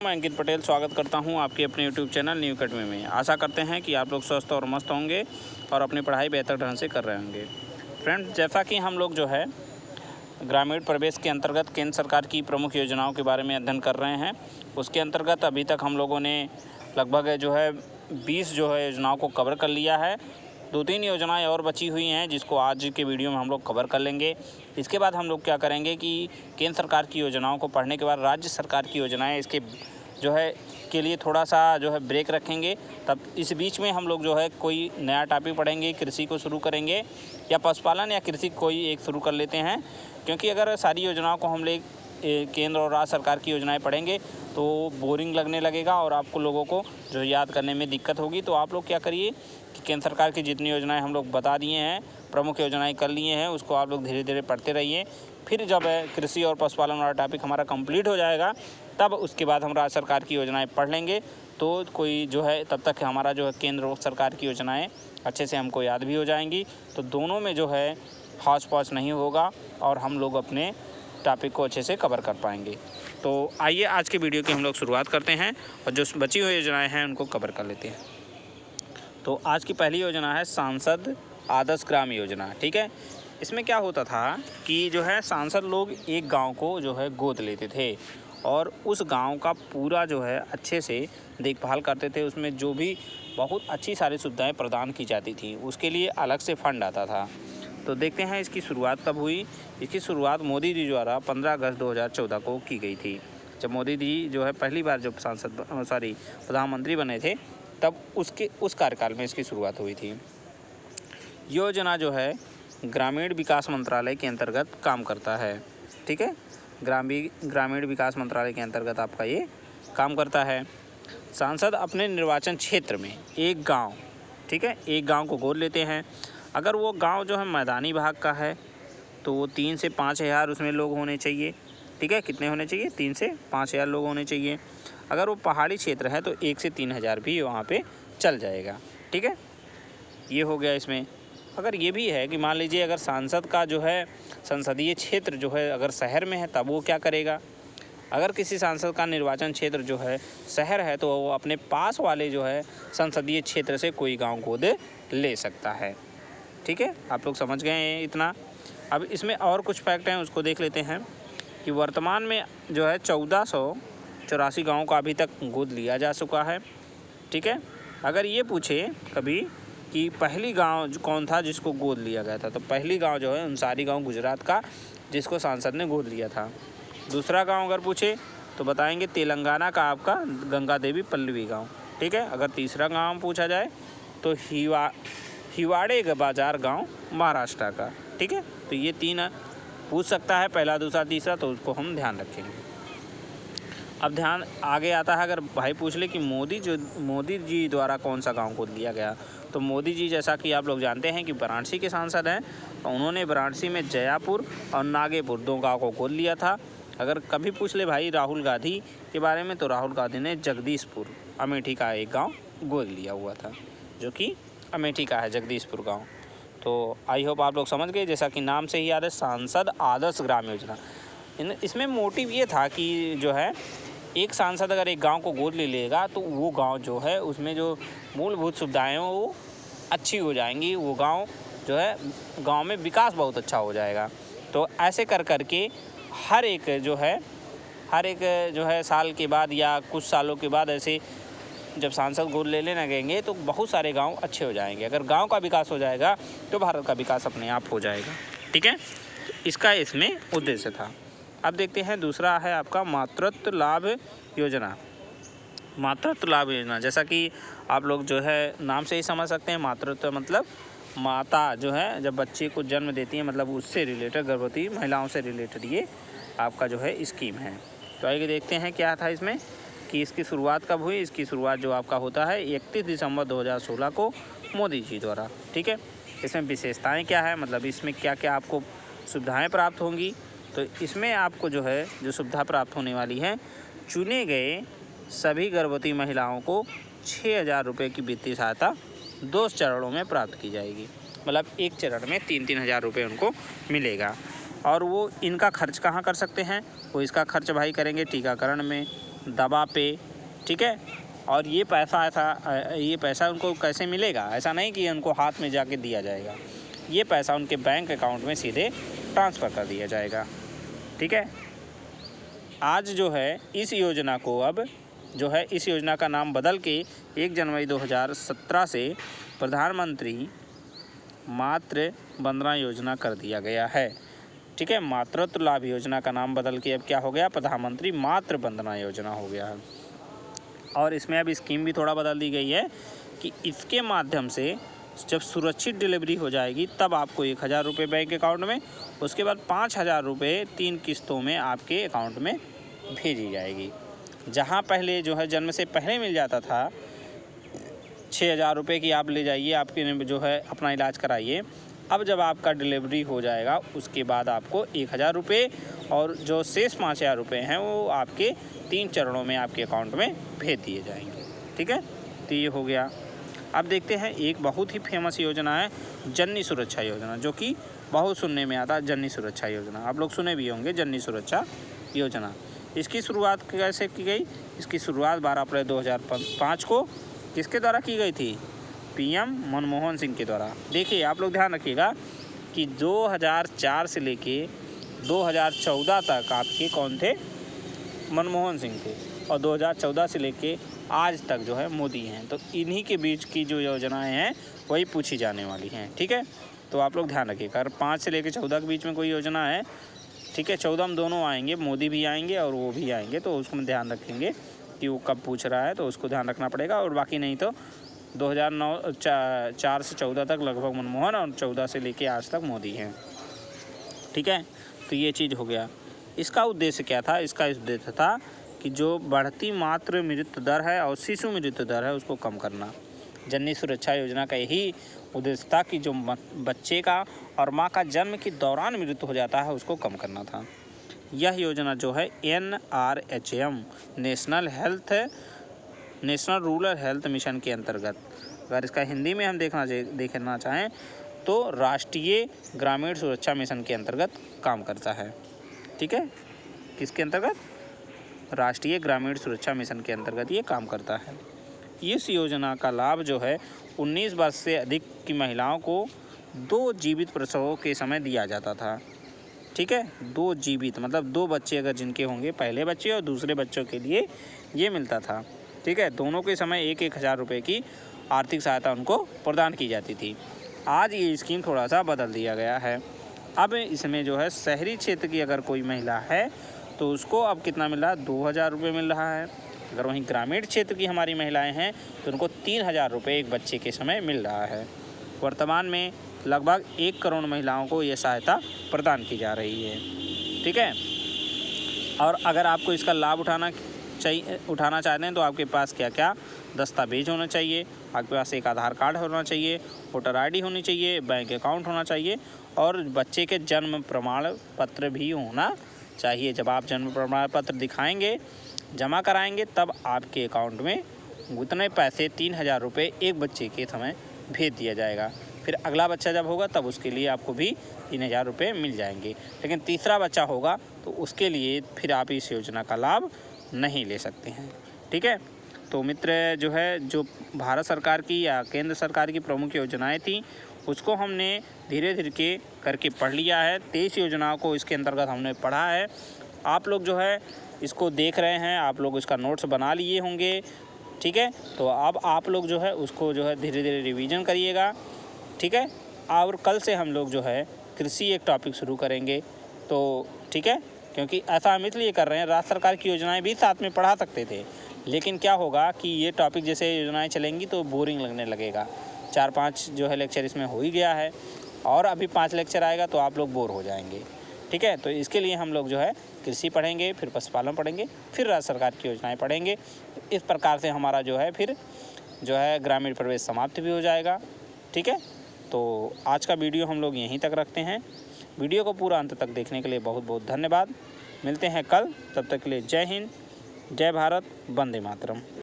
मैं अंकित पटेल स्वागत करता हूं आपके अपने YouTube चैनल न्यू अकेडमी में। आशा करते हैं कि आप लोग स्वस्थ और मस्त होंगे और अपनी पढ़ाई बेहतर ढंग से कर रहे होंगे। फ्रेंड्स, जैसा कि हम लोग जो है ग्रामीण प्रवेश के अंतर्गत केंद्र सरकार की प्रमुख योजनाओं के बारे में अध्ययन कर रहे हैं। उसके अंतर्गत अभी तक हम लोगों ने लगभग जो है 20 जो है योजनाओं को कवर कर लिया है। 2-3 योजनाएं और बची हुई हैं जिसको आज के वीडियो में हम लोग कवर कर लेंगे। इसके बाद हम लोग क्या करेंगे कि केंद्र सरकार की योजनाओं को पढ़ने के बाद राज्य सरकार की योजनाएं इसके जो है के लिए थोड़ा सा जो है ब्रेक रखेंगे। तब इस बीच में हम लोग जो है कोई नया टॉपिक पढ़ेंगे, कृषि को शुरू करेंगे या पशुपालन या कृषि कोई एक शुरू कर लेते हैं। क्योंकि अगर सारी योजनाओं को हम लोग केंद्र और राज्य सरकार की योजनाएं पढ़ेंगे तो बोरिंग लगने लगेगा और आपको लोगों को जो याद करने में दिक्कत होगी। तो आप लोग क्या करिए कि केंद्र सरकार की जितनी योजनाएं हम लोग बता दिए हैं, प्रमुख योजनाएं कर लिए हैं, उसको आप लोग धीरे धीरे पढ़ते रहिए। फिर जब कृषि और पशुपालन वाला टॉपिक हमारा कंप्लीट हो जाएगा तब उसके बाद हम राज्य सरकार की योजनाएं पढ़ लेंगे। तो कोई जो है तब तक हमारा जो है केंद्र सरकार की योजनाएं अच्छे से हमको याद भी हो जाएंगी। तो दोनों में जो है हौच पौच नहीं होगा और हम लोग अपने टॉपिक को अच्छे से कवर कर पाएंगे। तो आइए आज के वीडियो की हम लोग शुरुआत करते हैं और जो बची हुई योजनाएं हैं उनको कवर कर लेते हैं। तो आज की पहली योजना है सांसद आदर्श ग्राम योजना। ठीक है, इसमें क्या होता था कि जो है सांसद लोग एक गांव को जो है गोद लेते थे और उस गांव का पूरा जो है अच्छे से देखभाल करते थे। उसमें जो भी बहुत अच्छी सारी सुविधाएं प्रदान की जाती थी उसके लिए अलग से फंड आता था। तो देखते हैं इसकी शुरुआत कब हुई। इसकी शुरुआत मोदी जी द्वारा 15 अगस्त 2014 को की गई थी। जब मोदी जी जो है पहली बार जब प्रधानमंत्री बने थे तब उस कार्यकाल में इसकी शुरुआत हुई थी। योजना जो है ग्रामीण विकास मंत्रालय के अंतर्गत काम करता है। ठीक है, ग्रामीण विकास मंत्रालय के अंतर्गत आपका ये काम करता है। सांसद अपने निर्वाचन क्षेत्र में एक गांव, ठीक है, एक गांव को गोद लेते हैं। अगर वो गांव जो है मैदानी भाग का है तो वो 3 से 5 हज़ार उसमें लोग होने चाहिए। ठीक है, कितने होने चाहिए? 3 से 5 हज़ार लोग होने चाहिए। अगर वो पहाड़ी क्षेत्र है तो 1 से 3 हज़ार भी वहाँ पे चल जाएगा। ठीक है, ये हो गया इसमें। अगर ये भी है कि मान लीजिए अगर सांसद का जो है संसदीय क्षेत्र जो है अगर शहर में है तब वो क्या करेगा। अगर किसी सांसद का निर्वाचन क्षेत्र जो है शहर है तो वो अपने पास वाले जो है संसदीय क्षेत्र से कोई गांव गोद ले सकता है। ठीक है, आप लोग समझ गए हैं इतना। अब इसमें और कुछ फैक्ट हैं उसको देख लेते हैं कि वर्तमान में जो है 1484 गाँव का अभी तक गोद लिया जा चुका है। ठीक है, अगर ये पूछे कभी कि पहली गांव कौन था जिसको गोद लिया गया था तो पहली गांव जो है अंसारी गांव गुजरात का जिसको सांसद ने गोद लिया था। दूसरा गांव अगर पूछे तो बताएंगे तेलंगाना का आपका गंगा देवी पल्लवी गांव। ठीक है, अगर तीसरा गांव पूछा जाए तो हिवाड़े बाजार गांव महाराष्ट्र का। ठीक है, तो ये 3 पूछ सकता है, पहला दूसरा तीसरा, तो उसको हम ध्यान रखेंगे। अब ध्यान आगे आता है अगर भाई पूछ ले कि मोदी जी द्वारा कौन सा गांव गोद लिया गया तो मोदी जी जैसा कि आप लोग जानते हैं कि वाराणसी के सांसद हैं तो उन्होंने वाराणसी में जयापुर और नागेपुर 2 गाँव को गोद लिया था। अगर कभी पूछ ले भाई राहुल गांधी के बारे में तो राहुल गांधी ने जगदीशपुर अमेठी का एक गाँव गोद लिया हुआ था जो कि अमेठी का है, जगदीशपुर गाँव। तो आई होप आप लोग समझ गए, जैसा कि नाम से ही याद है सांसद आदर्श ग्राम योजना। इसमें मोटिव ये था कि जो है एक सांसद अगर एक गांव को गोद ले लेगा तो वो गांव जो है उसमें जो मूलभूत सुविधाएं हैं वो अच्छी हो जाएंगी। वो गांव जो है गांव में विकास बहुत अच्छा हो जाएगा। तो ऐसे कर के हर एक जो है साल के बाद या कुछ सालों के बाद ऐसे जब सांसद गोद लेने लगेंगे तो बहुत सारे गांव अच्छे हो जाएंगे। अगर गांव का विकास हो जाएगा तो भारत का विकास अपने आप हो जाएगा। ठीक है, तो इसका इसमें उद्देश्य था। अब देखते हैं दूसरा है आपका मातृत्व लाभ योजना। मातृत्व लाभ योजना जैसा कि आप लोग जो है नाम से ही समझ सकते हैं, मातृत्व मतलब माता जो है जब बच्चे को जन्म देती है, मतलब उससे रिलेटेड गर्भवती महिलाओं से रिलेटेड ये आपका जो है स्कीम है। तो आइए देखते हैं क्या था इसमें कि इसकी शुरुआत कब हुई। इसकी शुरुआत जो आपका होता है 31 दिसंबर 2016 को मोदी जी द्वारा। ठीक है, इसमें विशेषताएँ क्या है, मतलब इसमें क्या क्या आपको सुविधाएँ प्राप्त होंगी। तो इसमें आपको जो है जो सुविधा प्राप्त होने वाली है, चुने गए सभी गर्भवती महिलाओं को 6,000 रुपये की वित्तीय सहायता 2 चरणों में प्राप्त की जाएगी। मतलब एक चरण में 3-3 हज़ार रुपये उनको मिलेगा। और वो इनका खर्च कहाँ कर सकते हैं, वो इसका खर्च भाई करेंगे टीकाकरण में, दवा पे, ठीक है। और ये पैसा उनको कैसे मिलेगा? ऐसा नहीं कि उनको हाथ में जाके दिया जाएगा, ये पैसा उनके बैंक अकाउंट में सीधे ट्रांसफ़र कर दिया जाएगा, ठीक है। आज जो है इस योजना को अब जो है इस योजना का नाम बदल के 1 जनवरी 2017 से प्रधानमंत्री मातृ वंदना योजना कर दिया गया है, ठीक है। मातृत्व लाभ योजना का नाम बदल के अब क्या हो गया? प्रधानमंत्री मातृ वंदना योजना हो गया है। और इसमें अब स्कीम भी थोड़ा बदल दी गई है कि इसके माध्यम से जब सुरक्षित डिलीवरी हो जाएगी तब आपको 1000 रुपये बैंक अकाउंट में, उसके बाद 5000 रुपये 3 किस्तों में आपके अकाउंट में भेजी जाएगी। जहां पहले जो है जन्म से पहले मिल जाता था 6000 रुपये की आप ले जाइए, आपके जो है अपना इलाज कराइए, अब जब आपका डिलीवरी हो जाएगा उसके बाद आपको 1000 रुपये और जो शेष 5000 रुपये हैं वो आपके 3 चरणों में आपके अकाउंट में भेज दिए जाएंगे, ठीक है। तो ये हो गया। अब देखते हैं एक बहुत ही फेमस योजना है जननी सुरक्षा योजना, जो कि बहुत सुनने में आता है। जननी सुरक्षा योजना आप लोग सुने भी होंगे, जननी सुरक्षा योजना। इसकी शुरुआत कैसे की गई? इसकी शुरुआत 12 अप्रैल 2005 को किसके द्वारा की गई थी? PM मनमोहन सिंह के द्वारा। देखिए आप लोग ध्यान रखिएगा कि 2004 से लेके 2014 तक आपके कौन थे? मनमोहन सिंह थे, और 2014 से लेके आज तक जो है मोदी हैं। तो इन्हीं के बीच की जो योजनाएं हैं वही पूछी जाने वाली हैं, ठीक है। तो आप लोग ध्यान रखिएगा, अगर 5 से लेकर 14 के बीच में कोई योजना है, ठीक है, 14 में दोनों आएंगे, मोदी भी आएंगे और वो भी आएंगे, तो उसको हम ध्यान रखेंगे कि वो कब पूछ रहा है, तो उसको ध्यान रखना पड़ेगा। और बाकी नहीं तो 2004 से 14 तक लगभग मनमोहन और 14 से लेके आज तक मोदी हैं, ठीक है। तो ये चीज़ हो गया। इसका उद्देश्य क्या था? इसका उद्देश्य था कि जो बढ़ती मातृ मृत्यु दर है और शिशु मृत्यु दर है उसको कम करना। जननी सुरक्षा योजना का यही उद्देश्य था कि जो बच्चे का और माँ का जन्म के दौरान मृत्यु हो जाता है उसको कम करना था। यह योजना जो है NRHM national rural health mission के अंतर्गत, अगर इसका हिंदी में हम देखना चाहें तो राष्ट्रीय ग्रामीण सुरक्षा मिशन के अंतर्गत काम करता है, ठीक है। किसके अंतर्गत? राष्ट्रीय ग्रामीण सुरक्षा मिशन के अंतर्गत ये काम करता है। इस योजना का लाभ जो है 19 वर्ष से अधिक की महिलाओं को 2 जीवित प्रसवों के समय दिया जाता था, ठीक है। 2 जीवित मतलब 2 बच्चे अगर जिनके होंगे, पहले बच्चे और दूसरे बच्चों के लिए ये मिलता था, ठीक है। दोनों के समय 1-1000 रुपये की आर्थिक सहायता उनको प्रदान की जाती थी। आज ये स्कीम थोड़ा सा बदल दिया गया है। अब इसमें जो है शहरी क्षेत्र की अगर कोई महिला है तो उसको अब कितना मिल रहा है? 2000 रुपये मिल रहा है। अगर वहीं ग्रामीण क्षेत्र की हमारी महिलाएं हैं तो उनको 3000 रुपये एक बच्चे के समय मिल रहा है। वर्तमान में लगभग 1 करोड़ महिलाओं को ये सहायता प्रदान की जा रही है, ठीक है। और अगर आपको इसका लाभ उठाना चाहते हैं तो आपके पास क्या क्या दस्तावेज होना चाहिए? आपके पास एक आधार कार्ड होना चाहिए, वोटर ID होनी चाहिए, बैंक अकाउंट होना चाहिए और बच्चे के जन्म प्रमाण पत्र भी होना चाहिए। जब आप जन्म प्रमाण पत्र दिखाएंगे, जमा कराएंगे, तब आपके अकाउंट में उतने पैसे 3000 रुपये एक बच्चे के समय भेज दिया जाएगा। फिर अगला बच्चा जब होगा तब उसके लिए आपको भी 3000 रुपये मिल जाएंगे। लेकिन तीसरा बच्चा होगा तो उसके लिए फिर आप इस योजना का लाभ नहीं ले सकते हैं, ठीक है। तो मित्र जो है, जो भारत सरकार की या केंद्र सरकार की प्रमुख योजनाएं थी उसको हमने धीरे धीरे करके पढ़ लिया है। 23 योजनाओं को इसके अंतर्गत हमने पढ़ा है। आप लोग जो है इसको देख रहे हैं, आप लोग इसका नोट्स बना लिए होंगे, ठीक है। तो अब आप लोग जो है उसको जो है धीरे धीरे रिवीजन करिएगा, ठीक है। और कल से हम लोग जो है कृषि एक टॉपिक शुरू करेंगे, तो ठीक है। क्योंकि ऐसा हम इसलिए कर रहे हैं, राज्य सरकार की योजनाएं भी साथ में पढ़ा सकते थे, लेकिन क्या होगा कि ये टॉपिक जैसे योजनाएं चलेंगी तो बोरिंग लगने लगेगा। 4-5 जो है लेक्चर इसमें हो ही गया है और अभी 5 लेक्चर आएगा तो आप लोग बोर हो जाएंगे, ठीक है। तो इसके लिए हम लोग जो है कृषि पढ़ेंगे, फिर पशुपालन पढ़ेंगे, फिर राज्य सरकार की योजनाएं पढ़ेंगे। इस प्रकार से हमारा जो है फिर जो है ग्रामीण प्रवेश समाप्त भी हो जाएगा, ठीक है। तो आज का वीडियो हम लोग यहीं तक रखते हैं। वीडियो को पूरा अंत तक देखने के लिए बहुत बहुत धन्यवाद। मिलते हैं कल, तब तक के लिए जय हिंद, जय भारत, वंदे मातरम।